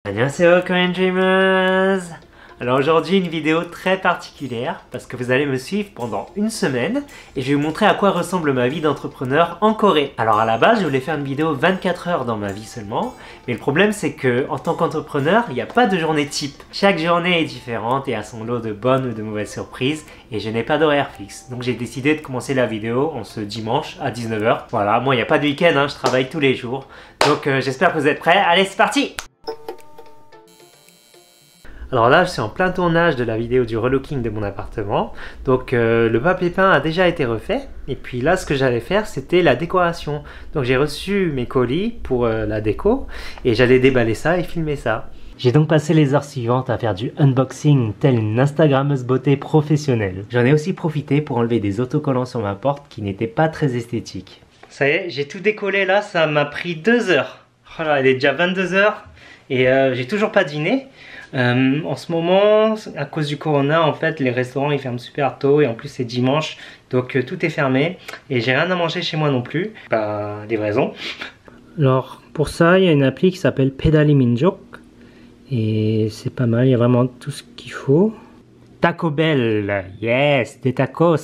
Annyeonghaseyo Korean Dreamers. Alors aujourd'hui une vidéo très particulière parce que vous allez me suivre pendant une semaine et je vais vous montrer à quoi ressemble ma vie d'entrepreneur en Corée. Alors à la base je voulais faire une vidéo 24 heures dans ma vie seulement, mais le problème c'est que en tant qu'entrepreneur il n'y a pas de journée type. Chaque journée est différente et a son lot de bonnes ou de mauvaises surprises et je n'ai pas d'horaire fixe. Donc j'ai décidé de commencer la vidéo en ce dimanche à 19 h. Voilà, moi il n'y a pas de week-end, hein, je travaille tous les jours. Donc j'espère que vous êtes prêts. Allez c'est parti! Alors là, je suis en plein tournage de la vidéo du relooking de mon appartement. Donc le papier peint a déjà été refait. Et puis là, ce que j'allais faire, c'était la décoration. Donc j'ai reçu mes colis pour la déco. Et j'allais déballer ça et filmer ça. J'ai donc passé les heures suivantes à faire du unboxing, telle une Instagrammeuse beauté professionnelle. J'en ai aussi profité pour enlever des autocollants sur ma porte qui n'étaient pas très esthétiques. Ça y est, j'ai tout décollé là, ça m'a pris 2 heures. Oh là, il est déjà 22 h et j'ai toujours pas dîné. En ce moment, à cause du corona, en fait, les restaurants ils ferment super tôt et en plus c'est dimanche, donc tout est fermé et j'ai rien à manger chez moi non plus. Bah, livraison. Alors pour ça, il y a une appli qui s'appelle Pedali Minjok et c'est pas mal, il y a vraiment tout ce qu'il faut. Taco Bell, yes, des tacos.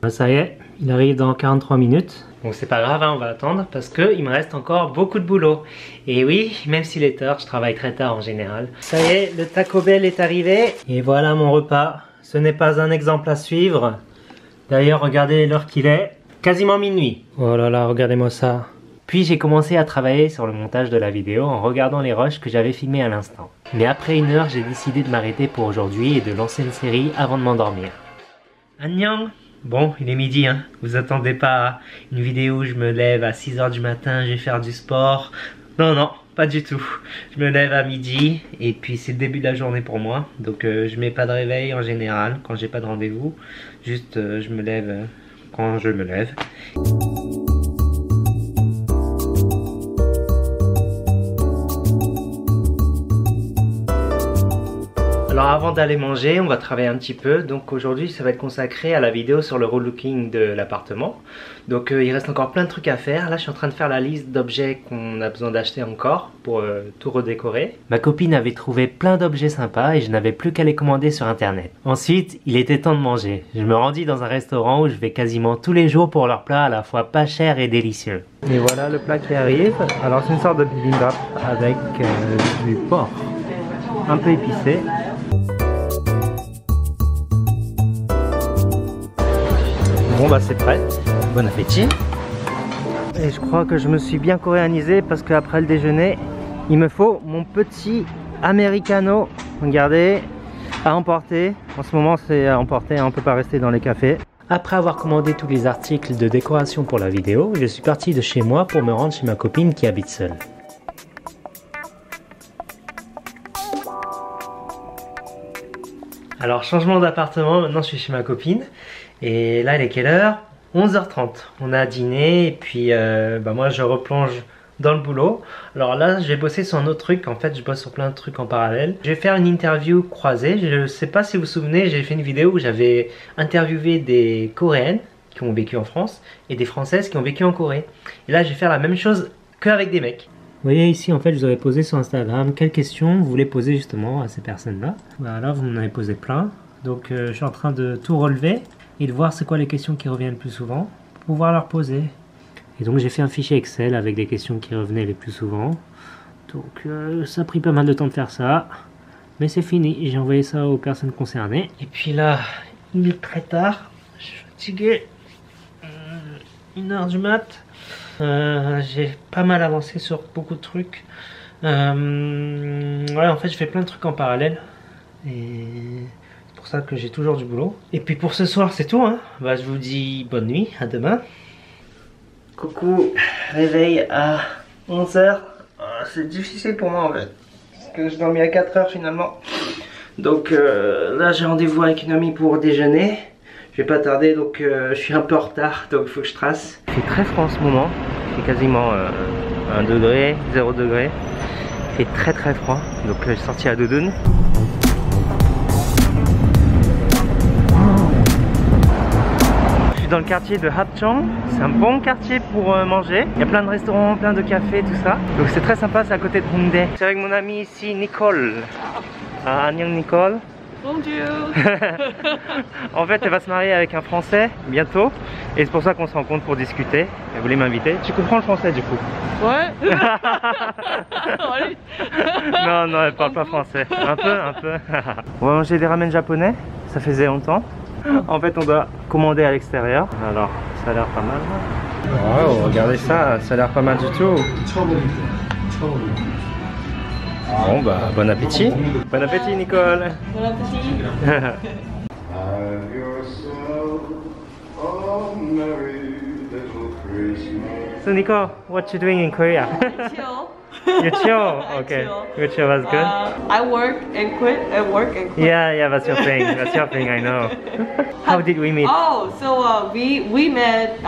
Ça y est, il arrive dans 43 minutes. Donc c'est pas grave, hein, on va attendre parce qu'il me reste encore beaucoup de boulot. Et oui, même s'il est tard, je travaille très tard en général. Ça y est, le Taco Bell est arrivé. Et voilà mon repas. Ce n'est pas un exemple à suivre. D'ailleurs, regardez l'heure qu'il est. Quasiment minuit. Oh là là, regardez-moi ça. Puis j'ai commencé à travailler sur le montage de la vidéo en regardant les rushs que j'avais filmés à l'instant. Mais après 1 heure, j'ai décidé de m'arrêter pour aujourd'hui et de lancer une série avant de m'endormir. Annyeong! Bon, il est midi, hein. Vous attendez pas à une vidéo où je me lève à 6 h du matin, je vais faire du sport. Non, non, pas du tout. Je me lève à midi et puis c'est le début de la journée pour moi. Donc je mets pas de réveil en général quand j'ai pas de rendez-vous. Juste je me lève quand je me lève. Alors avant d'aller manger, on va travailler un petit peu. Donc aujourd'hui, ça va être consacré à la vidéo sur le relooking de l'appartement. Donc il reste encore plein de trucs à faire. Là, je suis en train de faire la liste d'objets qu'on a besoin d'acheter encore pour tout redécorer. Ma copine avait trouvé plein d'objets sympas et je n'avais plus qu'à les commander sur internet. Ensuite, il était temps de manger. Je me rendis dans un restaurant où je vais quasiment tous les jours pour leurs plats à la fois pas chers et délicieux. Et voilà le plat qui arrive. Alors c'est une sorte de bibimbap avec du porc un peu épicé. Bon bah c'est prêt, bon appétit. Et je crois que je me suis bien coréanisé parce qu'après le déjeuner, il me faut mon petit americano. Regardez, à emporter. En ce moment c'est à emporter, hein, on peut pas rester dans les cafés. Après avoir commandé tous les articles de décoration pour la vidéo, je suis parti de chez moi pour me rendre chez ma copine qui habite seule. Alors changement d'appartement, maintenant je suis chez ma copine. Et là il est quelle heure? 11 h 30. On a dîné et puis moi je replonge dans le boulot. Alors là je vais bosser sur un autre truc. En fait je bosse sur plein de trucs en parallèle. Je vais faire une interview croisée. Je sais pas si vous vous souvenez, j'ai fait une vidéo où j'avais interviewé des Coréennes qui ont vécu en France et des Françaises qui ont vécu en Corée. Et là je vais faire la même chose qu'avec des mecs. Vous voyez ici en fait je vous avais posé sur Instagram quelles questions vous voulez poser justement à ces personnes là. Voilà, vous m'en avez posé plein. Donc je suis en train de tout relever et de voir c'est quoi les questions qui reviennent le plus souvent pour pouvoir leur poser. Et donc j'ai fait un fichier Excel avec les questions qui revenaient les plus souvent. Donc ça a pris pas mal de temps de faire ça. Mais c'est fini, j'ai envoyé ça aux personnes concernées. Et puis là, il est très tard, je suis fatigué. 1 h du mat. J'ai pas mal avancé sur beaucoup de trucs. Ouais, en fait je fais plein de trucs en parallèle. Et c'est pour ça que j'ai toujours du boulot. Et puis pour ce soir c'est tout, hein. Bah, je vous dis bonne nuit, à demain. Coucou, réveil à 11 h. C'est difficile pour moi en fait. Parce que je dormis à 4 h finalement. Donc là j'ai rendez-vous avec une amie pour déjeuner. Je vais pas tarder donc je suis un peu en retard donc il faut que je trace. Il fait très froid en ce moment. Il fait quasiment 1 degré, 0 degré. Il fait très très froid donc je suis sorti à doudoune. suis dans le quartier de Hapjeong. C'est un bon quartier pour manger. Il y a plein de restaurants, plein de cafés, tout ça. Donc c'est très sympa, c'est à côté de Hongdae. Je suis avec mon amie ici, Nicole. Ah, Annyeong Nicole. Bonjour. En fait, elle va se marier avec un Français bientôt. Et c'est pour ça qu'on se rencontre pour discuter. Elle voulait m'inviter. Tu comprends le français du coup? Ouais. Non, non, elle parle pas français. Un peu. On va manger des ramen japonais. Ça faisait longtemps. En fait, on doit commander à l'extérieur. Alors, ça a l'air pas mal. Wow, regardez ça. Ça a l'air pas mal du tout. Bon bah, bon appétit. Bon appétit, Nicole. Bon appétit. Have yourself a merry little Christmas. So, Nicole, what you doing in Korea? Chill. You chill? I Okay. chill. You chill, that's good. I work and quit and work and quit. Yeah, that's your thing. That's your thing, I know. How did we meet? Oh, so we met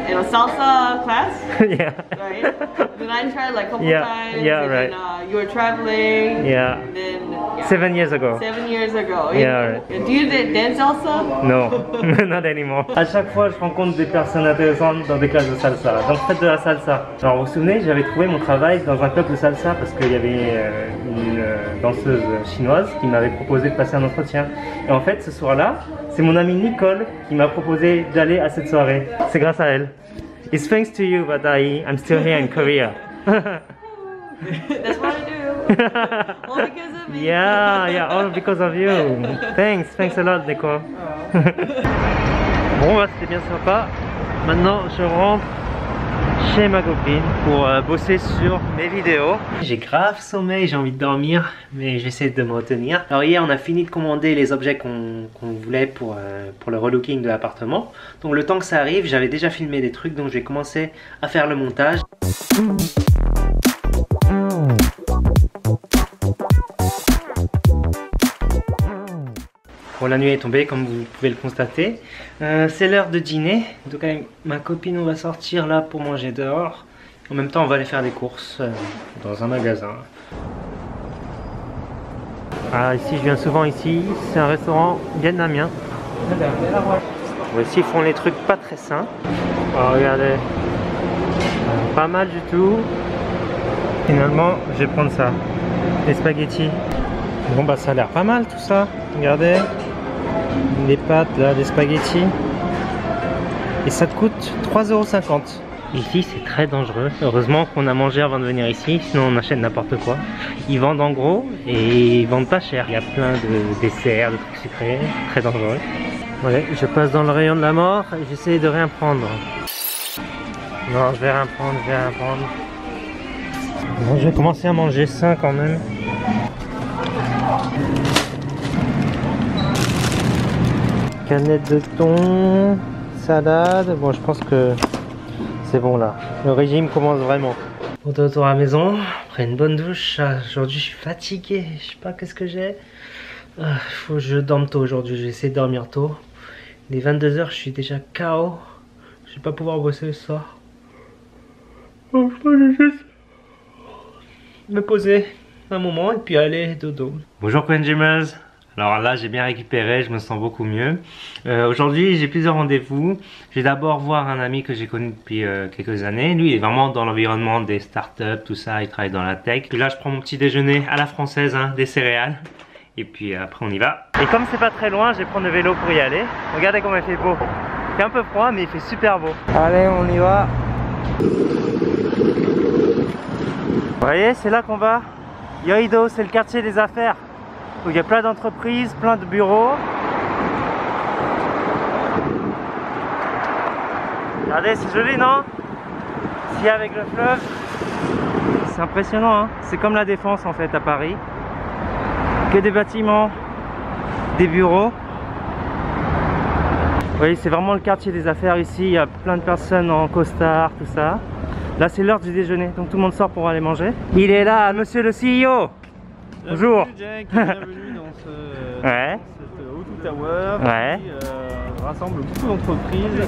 in a salsa class, Yeah. right? Then I tried like a couple Yeah, times. yeah, and right. Then, you were traveling. Yeah. And then yeah. 7 years ago. 7 years ago. Yeah, right. Do you dance salsa? No, not anymore. À chaque fois, je rencontre des personnes intéressantes dans des classes de salsa. Donc, faites de la salsa. Alors, vous vous souvenez, j'avais trouvé mon travail dans un club de salsa parce qu'il y avait une danseuse chinoise qui m'avait proposé de passer un entretien. Et en fait, ce soir-là, c'est mon amie Nicole qui m'a proposé d'aller à cette soirée. C'est grâce à elle. It's thanks to you, but I'm still here in Korea. That's what I do. All because of me. Yeah, all because of you. Thanks a lot, Nicole. Bon, bah, c'était bien sympa. Maintenant, je rentre chez ma copine pour bosser sur mes vidéos. J'ai grave sommeil, j'ai envie de dormir, mais j'essaie de me retenir. Alors hier, on a fini de commander les objets qu'on voulait pour le relooking de l'appartement. Donc le temps que ça arrive, j'avais déjà filmé des trucs, donc je vais commencer à faire le montage. Bon, la nuit est tombée, comme vous pouvez le constater. C'est l'heure de dîner. Donc avec ma copine, on va sortir là pour manger dehors. En même temps, on va aller faire des courses dans un magasin. Ah, ici, je viens souvent ici. C'est un restaurant vietnamien. Ici, ils font les trucs pas très sains. Oh, regardez. Pas mal du tout. Finalement, je vais prendre ça. Les spaghettis. Bon, bah, ça a l'air pas mal tout ça. Regardez. Les pâtes là, des spaghettis. Et ça te coûte 3,50 €. Ici c'est très dangereux. Heureusement qu'on a mangé avant de venir ici, sinon on achète n'importe quoi. Ils vendent en gros et ils vendent pas cher. Il y a plein de desserts, de trucs sucrés, très dangereux. Ouais, je passe dans le rayon de la mort et j'essaie de rien prendre. Non, je vais rien prendre, Bon, je vais commencer à manger sain quand même. Canette de thon, salade. Bon, je pense que c'est bon là. Le régime commence vraiment. On est de retour à la maison après une bonne douche. Aujourd'hui, je suis fatigué. Je sais pas qu'est-ce que j'ai. Faut que je dorme tôt aujourd'hui. Je vais essayer de dormir tôt. Il est 22 h, je suis déjà KO. Je vais pas pouvoir bosser ce soir. Je vais juste me poser un moment et puis aller dodo. Bonjour Coin Dreamers. Alors là, j'ai bien récupéré, je me sens beaucoup mieux. Aujourd'hui, j'ai plusieurs rendez-vous. Je vais d'abord voir un ami que j'ai connu depuis quelques années. Lui, il est vraiment dans l'environnement des startups, tout ça. Il travaille dans la tech. Puis là, je prends mon petit déjeuner à la française, hein, des céréales. Et puis après, on y va. Et comme c'est pas très loin, je vais prendre le vélo pour y aller. Regardez comme il fait beau. Il fait un peu froid, mais il fait super beau. Allez, on y va. Vous voyez, c'est là qu'on va. Yoido, c'est le quartier des affaires. Où il y a plein d'entreprises, plein de bureaux. Regardez, c'est joli, non? Ici avec le fleuve. C'est impressionnant, hein? C'est comme la Défense en fait à Paris. Que des bâtiments, des bureaux. Vous voyez, c'est vraiment le quartier des affaires ici. Il y a plein de personnes en costard, tout ça. Là, c'est l'heure du déjeuner, donc tout le monde sort pour aller manger. Il est là, monsieur le CEO. Bonjour. Jack, bienvenue dans cette O2 Tower qui rassemble beaucoup d'entreprises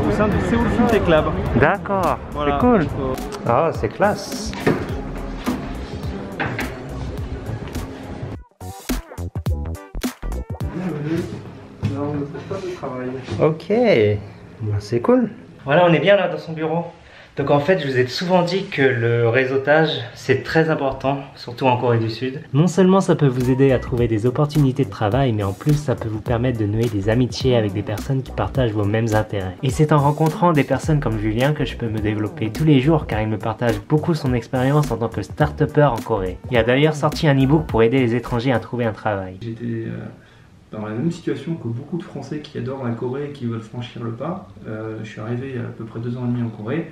au sein du Seoul FinTech Lab. D'accord, voilà. C'est cool. Ah, c'est classe. Ok, C'est cool. Voilà, on est bien là dans son bureau. Donc en fait, je vous ai souvent dit que le réseautage, c'est très important, surtout en Corée du Sud. Non seulement ça peut vous aider à trouver des opportunités de travail, mais en plus ça peut vous permettre de nouer des amitiés avec des personnes qui partagent vos mêmes intérêts. Et c'est en rencontrant des personnes comme Julien que je peux me développer tous les jours, car il me partage beaucoup son expérience en tant que start-upper en Corée. Il a d'ailleurs sorti un e-book pour aider les étrangers à trouver un travail. J'étais dans la même situation que beaucoup de Français qui adorent la Corée et qui veulent franchir le pas. Je suis arrivé il y a à peu près 2 ans et demi en Corée.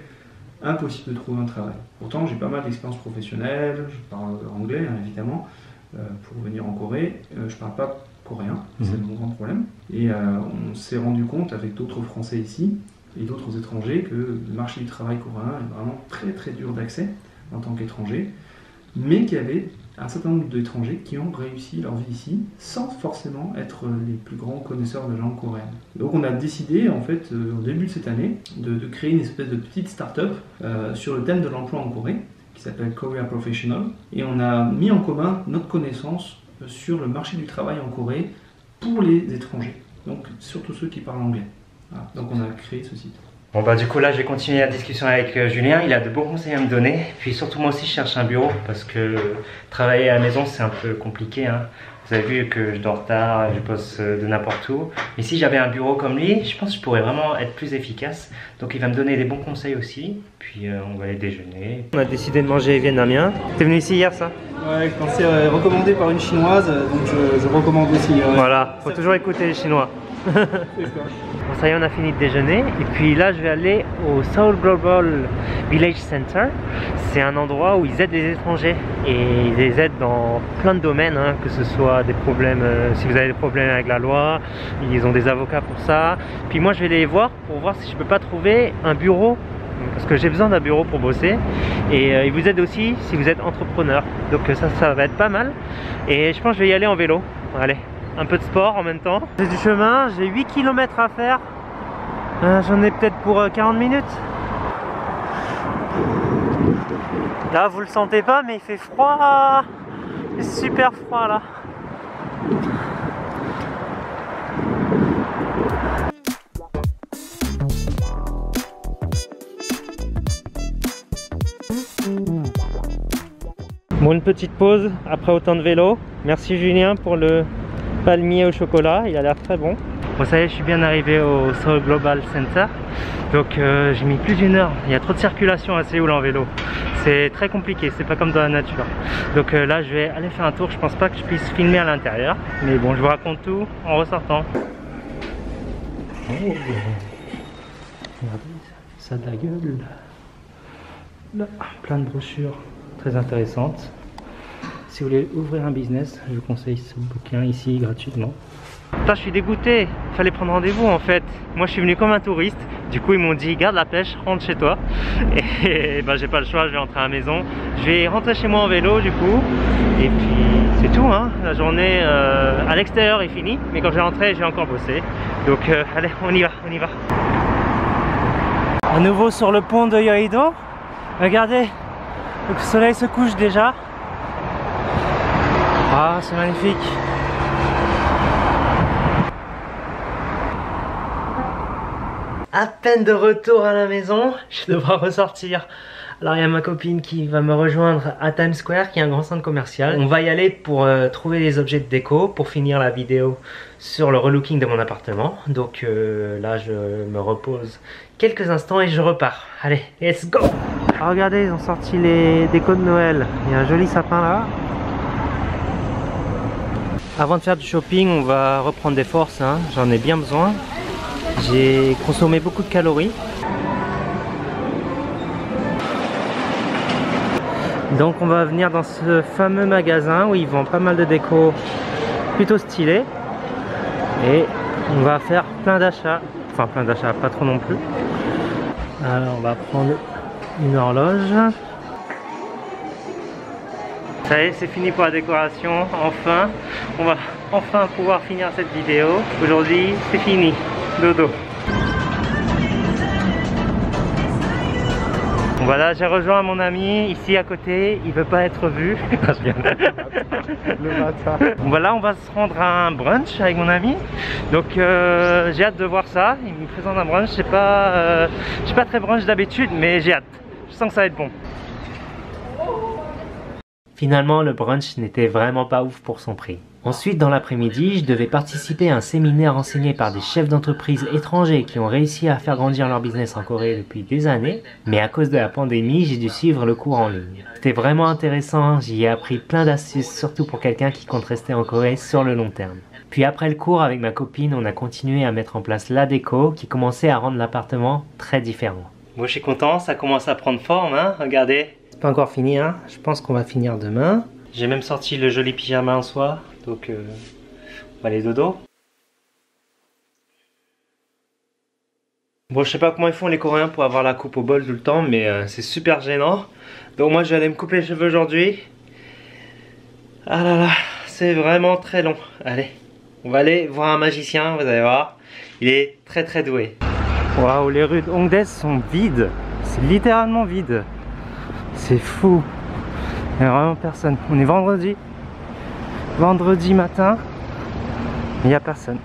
Impossible de trouver un travail. Pourtant, j'ai pas mal d'expérience professionnelle, je parle anglais évidemment, pour venir en Corée. Je parle pas coréen, c'est mon grand problème. Et on s'est rendu compte avec d'autres Français ici et d'autres étrangers que le marché du travail coréen est vraiment très très dur d'accès en tant qu'étranger, mais qu'il y avait un certain nombre d'étrangers qui ont réussi leur vie ici sans forcément être les plus grands connaisseurs de la langue coréenne. Donc on a décidé en fait au début de cette année de créer une espèce de petite start-up sur le thème de l'emploi en Corée qui s'appelle Korea Professional, et on a mis en commun notre connaissance sur le marché du travail en Corée pour les étrangers, donc surtout ceux qui parlent anglais. Voilà. Donc on a créé ce site. Bon bah du coup là je vais continuer la discussion avec Julien, il a de bons conseils à me donner. Puis surtout moi aussi je cherche un bureau parce que travailler à la maison c'est un peu compliqué hein. Vous avez vu que je dors tard, je bosse de n'importe où. Mais si j'avais un bureau comme lui, je pense que je pourrais vraiment être plus efficace. Donc il va me donner des bons conseils aussi. Puis on va aller déjeuner. On a décidé de manger vietnamien. T'es venu ici hier ça? Ouais, quand c'est recommandé par une chinoise, donc je recommande aussi. Voilà, faut toujours écouter les Chinois. Bon, ça y est, on a fini de déjeuner et puis là je vais aller au Seoul Global Village Center. C'est un endroit où ils aident les étrangers et ils les aident dans plein de domaines hein, que ce soit des problèmes, si vous avez des problèmes avec la loi, ils ont des avocats pour ça. Puis moi je vais les voir pour voir si je peux pas trouver un bureau parce que j'ai besoin d'un bureau pour bosser et ils vous aident aussi si vous êtes entrepreneur. Donc ça va être pas mal et je pense que je vais y aller en vélo. Allez. Un peu de sport en même temps. J'ai du chemin, j'ai 8 km à faire. J'en ai peut-être pour 40 minutes. Là, vous le sentez pas, mais il fait froid. Il est super froid là. Bon, une petite pause après autant de vélo. Merci Julien pour le palmier au chocolat, il a l'air très bon. Bon ça y est, je suis bien arrivé au Seoul Global Center. Donc j'ai mis plus d'1 heure. Il y a trop de circulation à Séoul en vélo. C'est très compliqué, c'est pas comme dans la nature. Donc là je vais aller faire un tour. Je pense pas que je puisse filmer à l'intérieur. Mais bon, je vous raconte tout en ressortant. Oh. Regardez, ça a de la gueule. Là, plein de brochures très intéressantes. Si vous voulez ouvrir un business, je vous conseille ce bouquin ici gratuitement. Putain, je suis dégoûté, il fallait prendre rendez-vous en fait. Moi je suis venu comme un touriste, du coup ils m'ont dit garde la pêche, rentre chez toi. Et ben j'ai pas le choix, je vais rentrer à la maison. Je vais rentrer chez moi en vélo du coup. Et puis c'est tout hein, la journée à l'extérieur est finie. Mais quand je vais rentrer, j'ai encore bossé. Donc allez, on y va, on y va. À nouveau sur le pont de Yeouido. Regardez, le soleil se couche déjà. Ah, c'est magnifique. À peine de retour à la maison, je devrais ressortir. Alors il y a ma copine qui va me rejoindre à Times Square, qui est un grand centre commercial. On va y aller pour trouver des objets de déco, pour finir la vidéo sur le relooking de mon appartement. Donc là je me repose quelques instants et je repars. Allez, let's go. Ah, regardez, ils ont sorti les décos de Noël. Il y a un joli sapin là. Avant de faire du shopping, on va reprendre des forces, hein. J'en ai bien besoin. J'ai consommé beaucoup de calories. Donc on va venir dans ce fameux magasin où ils vendent pas mal de déco plutôt stylé. Et on va faire plein d'achats. Enfin plein d'achats, pas trop non plus. Alors on va prendre une horloge. Ça y est, c'est fini pour la décoration, enfin. On va enfin pouvoir finir cette vidéo. Aujourd'hui, c'est fini. Dodo. Voilà, j'ai rejoint mon ami ici à côté, il veut pas être vu. Le matin. Voilà, on va se rendre à un brunch avec mon ami. Donc j'ai hâte de voir ça. Il me présente un brunch, je suis pas très brunch d'habitude, mais j'ai hâte. Je sens que ça va être bon. Finalement, le brunch n'était vraiment pas ouf pour son prix. Ensuite, dans l'après-midi, je devais participer à un séminaire enseigné par des chefs d'entreprise étrangers qui ont réussi à faire grandir leur business en Corée depuis des années. Mais à cause de la pandémie, j'ai dû suivre le cours en ligne. C'était vraiment intéressant, j'y ai appris plein d'astuces, surtout pour quelqu'un qui compte rester en Corée sur le long terme. Puis après le cours, avec ma copine, on a continué à mettre en place la déco qui commençait à rendre l'appartement très différent. Bon, je suis content, ça commence à prendre forme, hein, regardez. C'est pas encore fini, hein. Je pense qu'on va finir demain. J'ai même sorti le joli pyjama en soie, donc on va aller dodo. Bon, je sais pas comment ils font les Coréens pour avoir la coupe au bol tout le temps, mais c'est super gênant. Donc moi, je vais aller me couper les cheveux aujourd'hui. Ah là là, c'est vraiment très long. Allez, on va aller voir un magicien, vous allez voir. Il est très très doué. Waouh, les rues de Hongdae sont vides. C'est littéralement vide. C'est fou. Il n'y a vraiment personne. On est vendredi. Vendredi matin. Il n'y a personne.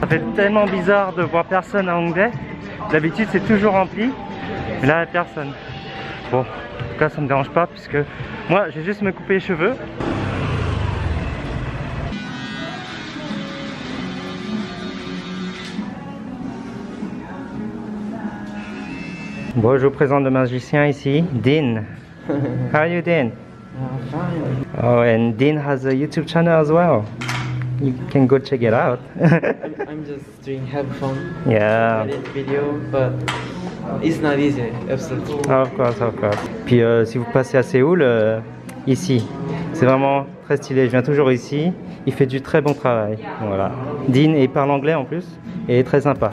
Ça fait tellement bizarre de voir personne à Hongdae. D'habitude c'est toujours rempli. Mais là il n'y a personne. Bon, en tout cas ça me dérange pas puisque moi je vais juste me couper les cheveux. Bon, je vous présente le magicien ici, Dean. How are you, Dean? Fine. Oh, and Dean has a YouTube channel as well. You can go check it out. I'm just doing have fun. Yeah. Edit video, but it's not easy, absolutely. Of course, of course. Puis si vous passez à Séoul, ici, c'est vraiment très stylé. Je viens toujours ici. Il fait du très bon travail. Voilà. Dean, il parle anglais en plus et est très sympa.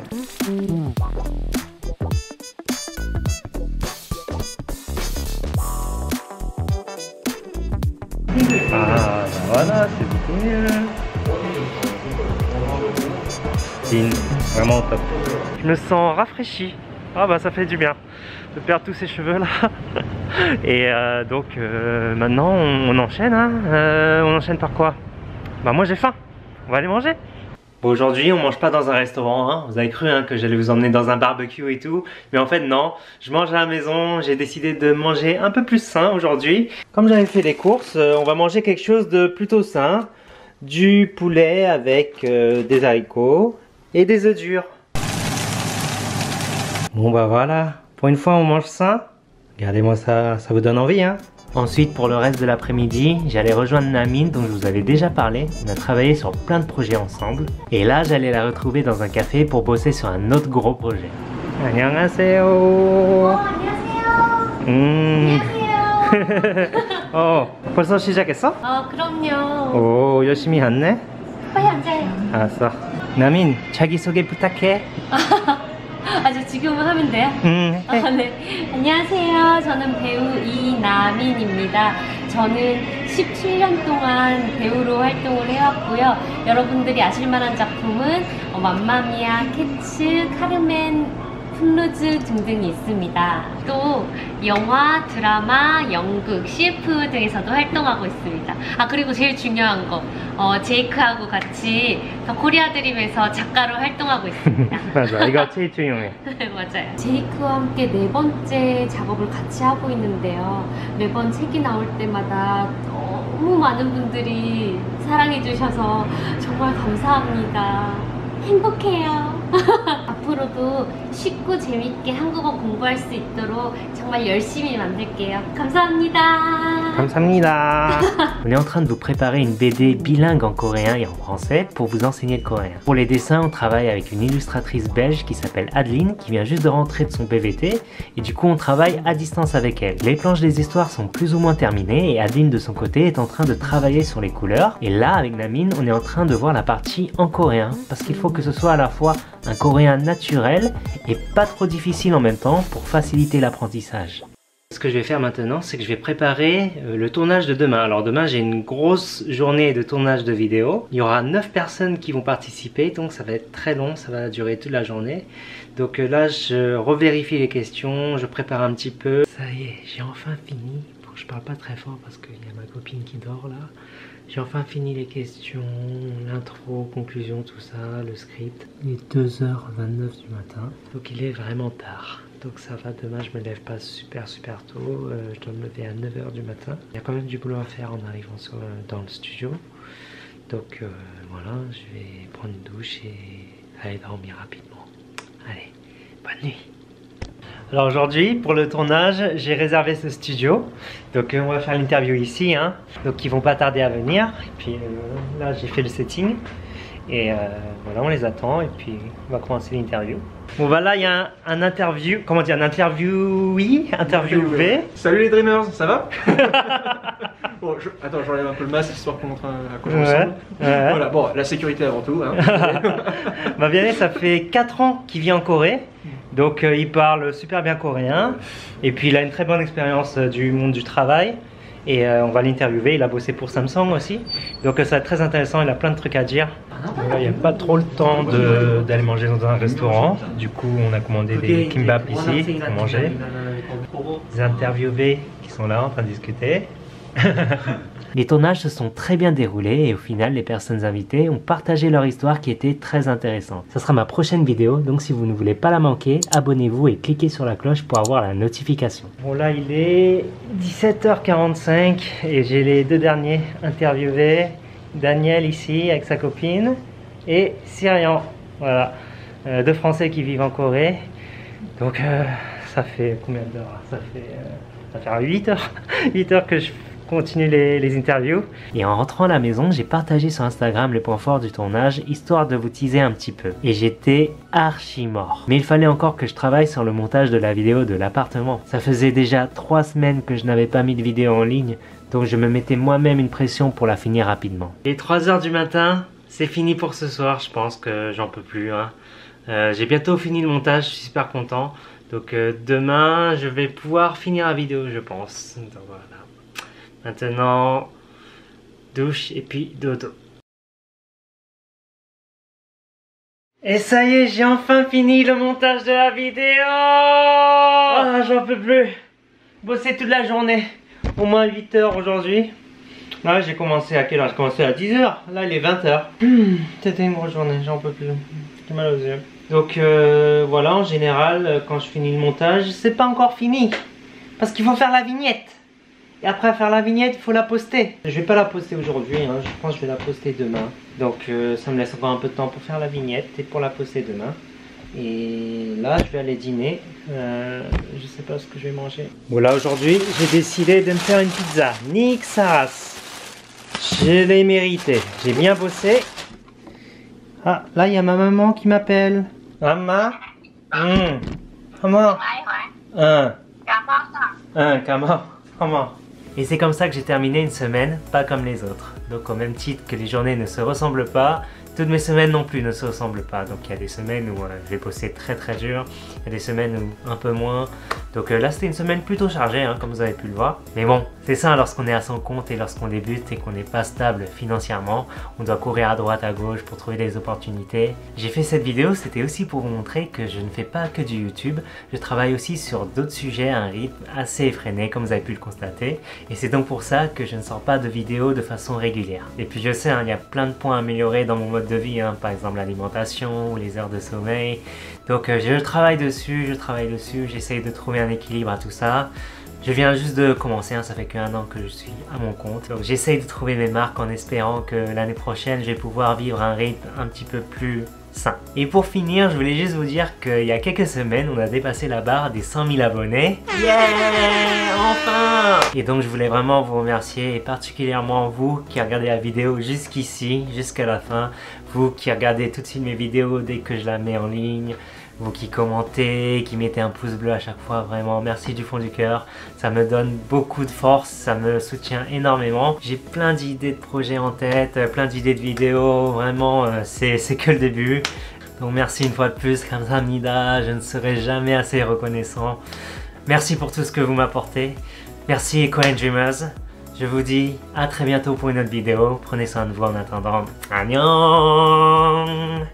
Ah, ben voilà, c'est beaucoup mieux. Dean, vraiment top. Je me sens rafraîchi. Ah bah ça fait du bien de perdre tous ces cheveux là. Et donc maintenant on enchaîne, hein. On enchaîne par quoi? Bah moi j'ai faim, on va aller manger. Bon, aujourd'hui on mange pas dans un restaurant, hein. Vous avez cru hein, que j'allais vous emmener dans un barbecue et tout. Mais en fait non, je mange à la maison. J'ai décidé de manger un peu plus sain aujourd'hui. Comme j'avais fait les courses, on va manger quelque chose de plutôt sain. Du poulet avec des haricots et des œufs durs. Bon bah voilà, pour une fois on mange sain. Regardez-moi ça, ça vous donne envie hein. Ensuite pour le reste de l'après-midi, j'allais rejoindre Namine dont je vous avais déjà parlé. On a travaillé sur plein de projets ensemble. Et là j'allais la retrouver dans un café pour bosser sur un autre gros projet. 안녕하세요. 벌써 시작했어? 그럼요. 오, 열심히 했네. 빨리 앉아요. 알았어. 나민, 자기소개 부탁해. 저 지금은 하면 돼요? 네. 네. 안녕하세요. 저는 배우 이나민입니다. 저는 17년 동안 배우로 활동을 해왔고요. 여러분들이 아실만한 작품은 맘마미아, 캐츠, 카르멘, 플루즈 등등이 있습니다. 또 영화, 드라마, 연극, CF 등에서도 활동하고 있습니다. 그리고 제일 중요한 거 제이크하고 같이 더 코리아 드림에서 작가로 활동하고 있습니다. 맞아, 이거 제일 중요해. 맞아요. 제이크와 함께 4번째 작업을 같이 하고 있는데요. 매번 책이 나올 때마다 너무 많은 분들이 사랑해 주셔서 정말 감사합니다. 행복해요. 앞으로도 쉽고 재밌게 한국어 공부할 수 있도록 정말 열심히 만들게요. 감사합니다. 감사합니다. On est en train de vous préparer une BD bilingue en coréen et en français pour vous enseigner le coréen. Pour les dessins, on travaille avec une illustratrice belge qui s'appelle Adeline, qui vient juste de rentrer de son PVT, et du coup on travaille à distance avec elle. Les planches des histoires sont plus ou moins terminées et Adeline de son côté est en train de travailler sur les couleurs. Et là, avec Namine, on est en train de voir la partie en coréen, parce qu'il faut que ce soit à la fois un coréen naturel et pas trop difficile en même temps pour faciliter l'apprentissage. Ce que je vais faire maintenant, c'est que je vais préparer le tournage de demain. Alors demain, j'ai une grosse journée de tournage de vidéos. Il y aura 9 personnes qui vont participer, donc ça va être très long, ça va durer toute la journée. Donc là, je revérifie les questions, je prépare un petit peu. Ça y est, j'ai enfin fini. Bon, je parle pas très fort parce qu'il y a ma copine qui dort là. J'ai enfin fini les questions, l'intro, conclusion, tout ça, le script. Il est 2h29 du matin, donc il est vraiment tard. Donc ça va, demain je me lève pas super tôt, je dois me lever à 9h du matin. Il y a quand même du boulot à faire en arrivant dans le studio. Donc voilà, je vais prendre une douche et aller dormir rapidement. Allez, bonne nuit. Alors aujourd'hui, pour le tournage, j'ai réservé ce studio. Donc on va faire l'interview ici, hein. Donc ils vont pas tarder à venir. Et puis là j'ai fait le setting. Et voilà, on les attend et puis on va commencer l'interview. Bon bah là il y a un interview, comment dire, un interviewé. Salut les Dreamers, ça va? Bon, attends, j'enlève un peu le masque histoire qu'on montre à quoi je ressemble. Voilà, bon, la sécurité avant tout. Hein. Bah Vianney, ça fait 4 ans qu'il vit en Corée. Donc il parle super bien coréen. Et puis il a une très bonne expérience du monde du travail. Et on va l'interviewer, il a bossé pour Samsung aussi. Donc ça va être très intéressant, il a plein de trucs à dire. Il n'y a pas trop le temps d'aller manger dans un restaurant. Du coup on a commandé des kimbap ici pour manger. Des interviewés qui sont là en train de discuter. Les tournages se sont très bien déroulés et au final les personnes invitées ont partagé leur histoire qui était très intéressante. Ça sera ma prochaine vidéo, donc si vous ne voulez pas la manquer, abonnez-vous et cliquez sur la cloche pour avoir la notification. Bon là il est 17h45 et j'ai les deux derniers interviewés. Daniel ici avec sa copine et Cyrian, voilà, deux Français qui vivent en Corée. Donc ça fait combien d'heures? Ça fait 8 heures, 8 heures que je continue les interviews. Et en rentrant à la maison, j'ai partagé sur Instagram les points forts du tournage, histoire de vous teaser un petit peu. Et j'étais archi mort. Mais il fallait encore que je travaille sur le montage de la vidéo de l'appartement. Ça faisait déjà 3 semaines que je n'avais pas mis de vidéo en ligne, donc je me mettais moi-même une pression pour la finir rapidement. Il est 3h du matin, c'est fini pour ce soir, je pense que j'en peux plus. Hein. J'ai bientôt fini le montage, je suis super content. Donc demain, je vais pouvoir finir la vidéo, je pense. Donc voilà. Maintenant, douche et puis dodo. Et ça y est, j'ai enfin fini le montage de la vidéo. Ah, j'en peux plus. Bosser toute la journée. Au moins 8 heures aujourd'hui. Là, j'ai commencé à quelle heure? J'ai commencé à 10 h. Là, il est 20 h. C'était une grosse journée, j'en peux plus. J'ai mal aux yeux. Donc voilà, en général, quand je finis le montage, c'est pas encore fini. Parce qu'il faut faire la vignette. Et après faire la vignette, il faut la poster. Je vais pas la poster aujourd'hui, hein. Je pense que je vais la poster demain. Donc ça me laisse encore un peu de temps pour faire la vignette et pour la poster demain. Et là, je vais aller dîner. Je sais pas ce que je vais manger. Bon là, aujourd'hui, j'ai décidé de me faire une pizza. Nique sa race. Je l'ai mérité. J'ai bien bossé. Ah, là, il y a ma maman qui m'appelle. Maman. Comment? Comment? Et c'est comme ça que j'ai terminé une semaine, pas comme les autres. Donc au même titre que les journées ne se ressemblent pas, toutes mes semaines non plus ne se ressemblent pas. Donc il y a des semaines où je vais bosser très dur, il y a des semaines où un peu moins. Donc là c'était une semaine plutôt chargée, hein, comme vous avez pu le voir. Mais bon, c'est ça lorsqu'on est à son compte et lorsqu'on débute et qu'on n'est pas stable financièrement. On doit courir à droite à gauche pour trouver des opportunités. J'ai fait cette vidéo, c'était aussi pour vous montrer que je ne fais pas que du YouTube. Je travaille aussi sur d'autres sujets à un rythme assez effréné, comme vous avez pu le constater. Et c'est donc pour ça que je ne sors pas de vidéos de façon régulière. Et puis je sais, hein, il y a plein de points à améliorer dans mon mode de vie, hein, par exemple l'alimentation ou les heures de sommeil. Donc je travaille dessus, j'essaye de trouver un équilibre à tout ça. Je viens juste de commencer, hein, ça fait qu'1 an que je suis à mon compte. Donc j'essaye de trouver mes marques en espérant que l'année prochaine je vais pouvoir vivre un rythme un petit peu plus sain. Et pour finir, je voulais juste vous dire qu'il y a quelques semaines, on a dépassé la barre des 100 000 abonnés. Yeah! Enfin! Et donc je voulais vraiment vous remercier, et particulièrement vous qui regardez la vidéo jusqu'ici, jusqu'à la fin. Vous qui regardez tout de suite mes vidéos dès que je la mets en ligne. Vous qui commentez, qui mettez un pouce bleu à chaque fois, vraiment merci du fond du cœur. Ça me donne beaucoup de force, ça me soutient énormément. J'ai plein d'idées de projets en tête, plein d'idées de vidéos, vraiment c'est que le début. Donc merci une fois de plus, Kamsahamnida, je ne serai jamais assez reconnaissant. Merci pour tout ce que vous m'apportez. Merci Eco and Dreamers. Je vous dis à très bientôt pour une autre vidéo. Prenez soin de vous en attendant. Annyeong!